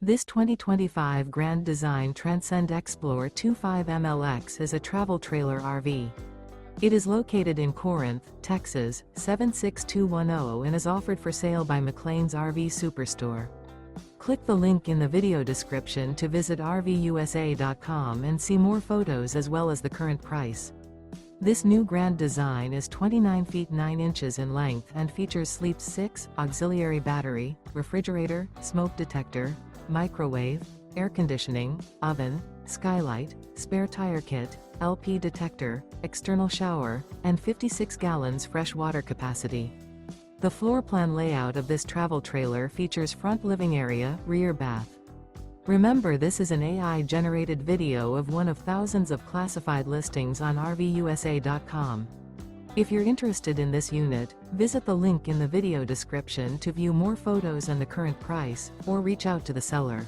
This 2025 Grand Design Transcend Xplor 25MLX is a travel trailer RV. It is located in Corinth, Texas, 76210 and is offered for sale by McClain's RV Superstore. Click the link in the video description to visit RVUSA.com and see more photos as well as the current price. This new Grand Design is 29 feet 9 inches in length and features Sleep 6, auxiliary battery, refrigerator, smoke detector, microwave, air conditioning, oven, skylight, spare tire kit, LP detector, external shower, and 56 gallons fresh water capacity. The floor plan layout of this travel trailer features front living area, rear bath. Remember, this is an AI-generated video of one of thousands of classified listings on RVUSA.com. If you're interested in this unit, visit the link in the video description to view more photos and the current price, or reach out to the seller.